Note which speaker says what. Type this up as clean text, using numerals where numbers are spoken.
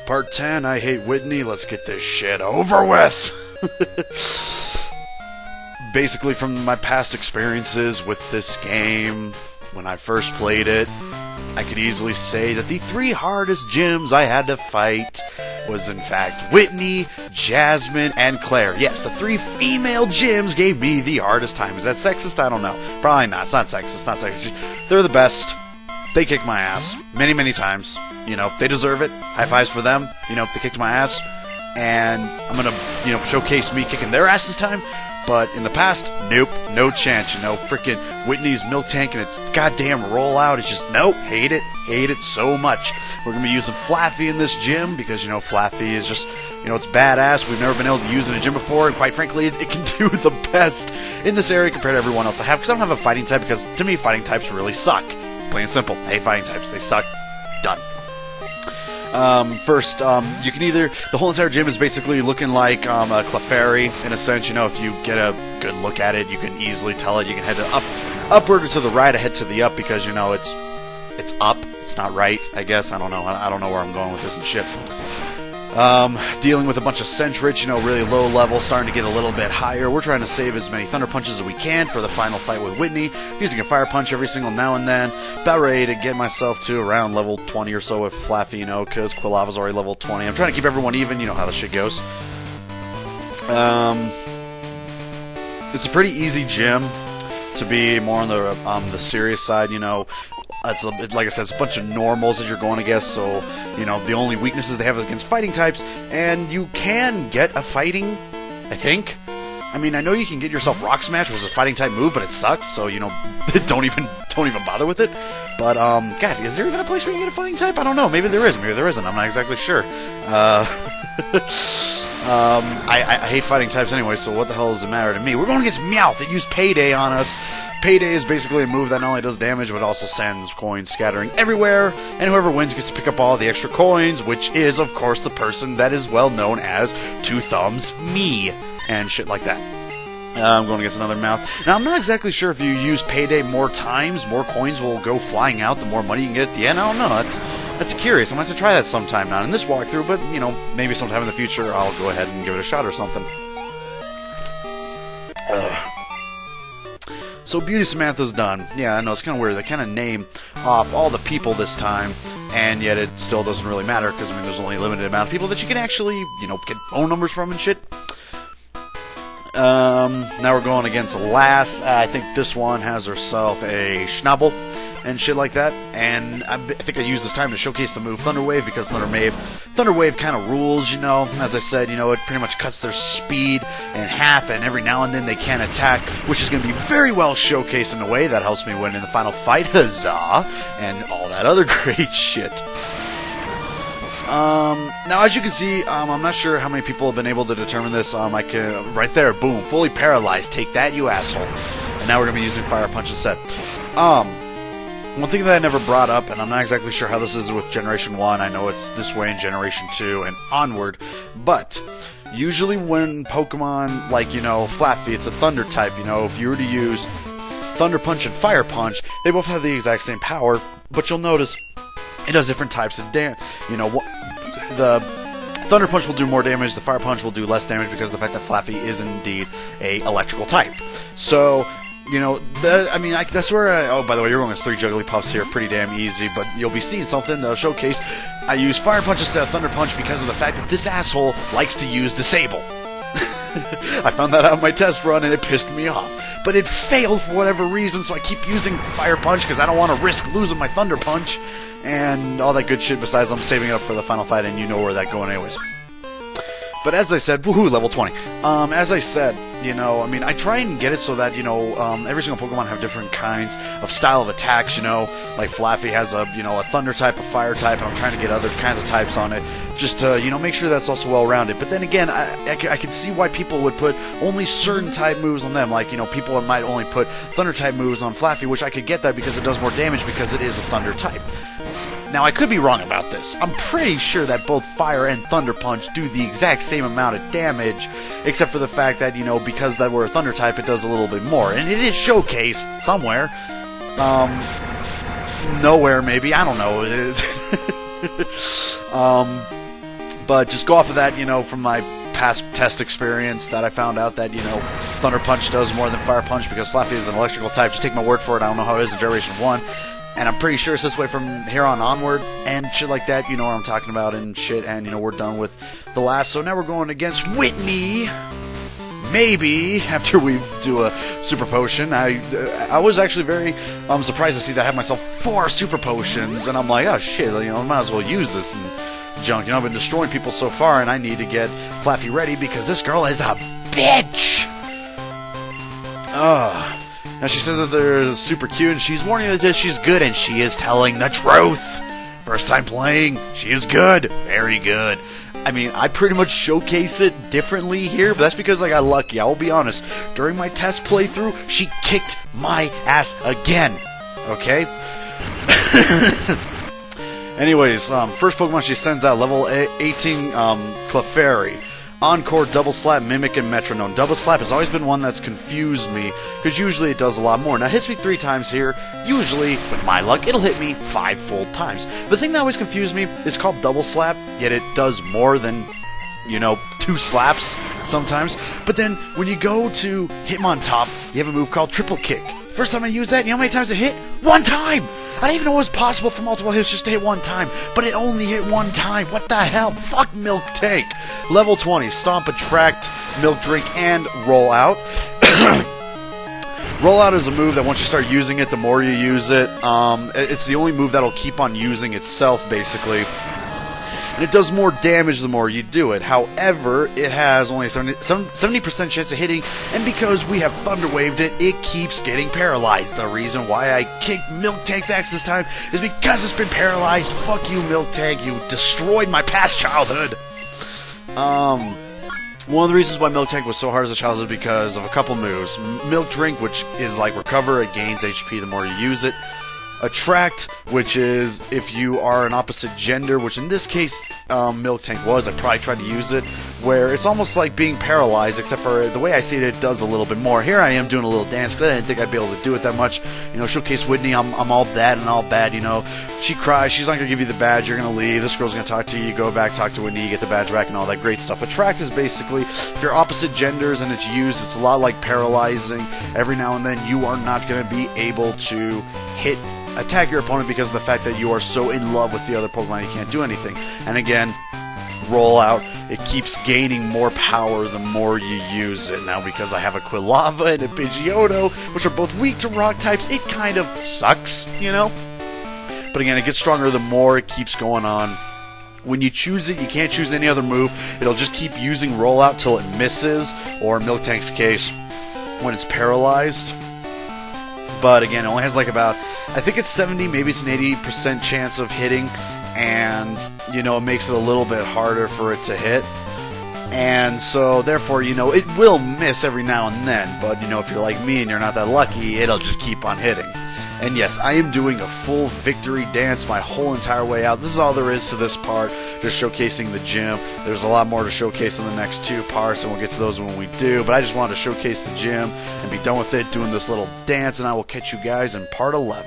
Speaker 1: Part 10, I hate Whitney, let's get this shit over with! Basically, from my past experiences with this game, when I first played it, I could easily say that the 3 hardest gyms I had to fight was in fact Whitney, Jasmine, and Claire. Yes, the 3 female gyms gave me the hardest time. Is that sexist? I don't know. Probably not. It's not sexist. It's not sexist. They're the best. They kicked my ass many, many times. You know, they deserve it. High fives for them. You know, they kicked my ass. And I'm gonna, showcase me kicking their ass this time. But in the past, nope, no chance. Freaking Whitney's Milktank and its goddamn rollout. It's just, nope, hate it so much. We're gonna be using Flaffy in this gym because, Flaffy is just, it's badass. We've never been able to use it in a gym before, and quite frankly, it can do the best in this area compared to everyone else I have. Because I don't have a fighting type, because to me, fighting types really suck. Plain and simple. I hate fighting types. They suck. Done. First, you can either, the whole entire gym is basically looking like a Clefairy, in a sense. If you get a good look at it, you can easily tell it. You can head to upward or to the right, or head to the up, because, it's up. It's not right, I guess. I don't know. I don't know where I'm going with this and shit. Dealing with a bunch of Centrich, really low level, starting to get a little bit higher. We're trying to save as many Thunder Punches as we can for the final fight with Whitney, using a Fire Punch every single now and then. About ready to get myself to around level 20 or so with Flaffy, because Quilava's already level 20. I'm trying to keep everyone even, how the shit goes. It's a pretty easy gym to be more on the serious side, like I said, it's a bunch of normals that you're going against, so, the only weaknesses they have is against fighting types, and you can get a fighting, I think. I mean, I know you can get yourself Rock Smash, which is a fighting type move, but it sucks, so, don't even bother with it. But, God, is there even a place where you can get a fighting type? I don't know. Maybe there is, maybe there isn't. I'm not exactly sure. I hate fighting types anyway, so what the hell does it matter to me? We're going against Meowth that used Payday on us. Payday is basically a move that not only does damage, but also sends coins scattering everywhere, and whoever wins gets to pick up all the extra coins, which is, of course, the person that is well known as Two Thumbs Me, and shit like that. I'm going against another Meowth. Now, I'm not exactly sure if you use Payday more times, more coins will go flying out, the more money you can get at the end. I don't know. That's curious. I'm going to have to try that sometime, not in this walkthrough, but, maybe sometime in the future I'll go ahead and give it a shot or something. So Beauty Samantha's done. Yeah, I know, it's kind of weird. They kind of name off all the people this time, and yet it still doesn't really matter, because, there's only a limited amount of people that you can actually, get phone numbers from and shit. Now we're going against Lass. I think this one has herself a Schnabel and shit like that, and I think I used this time to showcase the move Thunder Wave, because Thunder Wave kind of rules, as I said, it pretty much cuts their speed in half, and every now and then they can attack, which is going to be very well showcased in a way that helps me win in the final fight, huzzah, and all that other great shit. Now, as you can see, I'm not sure how many people have been able to determine this. I can, right there, boom, fully paralyzed. Take that, you asshole. And now we're going to be using Fire Punch instead. One thing that I never brought up, and I'm not exactly sure how this is with Generation 1. I know it's this way in Generation 2 and onward. But usually when Pokemon, like, Flaffy, it's a Thunder type. If you were to use Thunder Punch and Fire Punch, they both have the exact same power. But you'll notice it does different types of damage. The Thunder Punch will do more damage, the Fire Punch will do less damage because of the fact that Flaffy is indeed a electrical type. So, that's where oh, by the way, you're going with 3 Jigglypuffs here, pretty damn easy, but you'll be seeing something that'll showcase. I use Fire Punch instead of Thunder Punch because of the fact that this asshole likes to use Disable. I found that out in my test run, and it pissed me off. But it failed for whatever reason, so I keep using Fire Punch because I don't want to risk losing my Thunder Punch and all that good shit. Besides, I'm saving it up for the final fight, and you know where that's going anyways. But as I said, woohoo, level 20. As I said, I try and get it so that, every single Pokemon have different kinds of style of attacks, like Flaffy has a Thunder type, a Fire type, and I'm trying to get other kinds of types on it, just to, make sure that's also well-rounded. But then again, I can see why people would put only certain type moves on them, like, people might only put Thunder type moves on Flaffy, which I could get that because it does more damage because it is a Thunder type. Now, I could be wrong about this. I'm pretty sure that both Fire and Thunder Punch do the exact same amount of damage, except for the fact that, because that we're a Thunder type, it does a little bit more. And it is showcased somewhere. Nowhere, maybe. I don't know. But just go off of that, you know, from my past test experience that I found out that, you know, Thunder Punch does more than Fire Punch because Flaffy is an electrical type. Just take my word for it. I don't know how it is in Generation 1. And I'm pretty sure it's this way from here on onward and shit like that. You know what I'm talking about and shit. And, you know, we're done with the last. So now we're going against Whitney. Maybe after we do a Super Potion. I was actually very surprised to see that I had myself 4 Super Potions. And I'm like, oh shit, you know, I might as well use this and junk. You know, I've been destroying people so far and I need to get Flaffy ready because this girl is a bitch. Now she says that they're super cute and she's warning that she's good and she is telling the truth. First time playing, she is good. Very good. I mean, I pretty much showcase it differently here, but that's because I got lucky. I will be honest. During my test playthrough, she kicked my ass again. Okay? Anyways, first Pokemon she sends out, level 18, Clefairy. Encore, Double Slap, Mimic, and Metronome. Double Slap has always been one that's confused me, because usually it does a lot more. Now, it hits me 3 times here. Usually, with my luck, it'll hit me 5 full times. The thing that always confused me is called Double Slap, yet it does more than, you know, 2 slaps sometimes. But then, when you go to Hitmontop, you have a move called Triple Kick. First time I used that, you know how many times it hit? 1 time! I didn't even know it was possible for multiple hits just to hit 1 time, but it only hit 1 time. What the hell? Fuck Milktank. Level 20, Stomp, Attract, Milk Drink, and Roll Out. Roll Out is a move that once you start using it, the more you use it, it's the only move that'll keep on using itself, basically. And it does more damage the more you do it. However, it has only a 70% chance of hitting, and because we have Thunder Waved it, it keeps getting paralyzed. The reason why I kicked Milktank's axe this time is because it's been paralyzed. Fuck you, Milktank. You destroyed my past childhood. One of the reasons why Milktank was so hard as a child is because of a couple moves. Milk Drink, which is like Recover, it gains HP the more you use it. Attract, which is if you are an opposite gender, which in this case Milktank was. I probably tried to use it, where it's almost like being paralyzed, except for the way I see it, it does a little bit more. Here I am doing a little dance because I didn't think I'd be able to do it that much. You know, showcase Whitney, I'm all bad and all bad, you know. She cries, she's not going to give you the badge, you're going to leave, this girl's going to talk to you, you go back, talk to Whitney, you get the badge back and all that great stuff. Attract is basically, if you're opposite genders and it's used, it's a lot like paralyzing. Every now and then you are not going to be able to attack your opponent because of the fact that you are so in love with the other Pokemon you can't do anything. And again, Roll Out, it keeps gaining more power the more you use it. Now, because I have a Quilava and a Pidgeotto, which are both weak to rock types, it kind of sucks, you know? But again, it gets stronger the more it keeps going on. When you choose it, you can't choose any other move. It'll just keep using Roll Out till it misses, or in Milktank's case, when it's paralyzed. But again, it only has like about, I think it's 70, maybe it's an 80% chance of hitting, and, you know, it makes it a little bit harder for it to hit. And so, therefore, you know, it will miss every now and then, but, you know, if you're like me and you're not that lucky, it'll just keep on hitting. And yes, I am doing a full victory dance my whole entire way out. This is all there is to this part, just showcasing the gym. There's a lot more to showcase in the next 2 parts, and we'll get to those when we do. But I just wanted to showcase the gym and be done with it, doing this little dance, and I will catch you guys in part 11.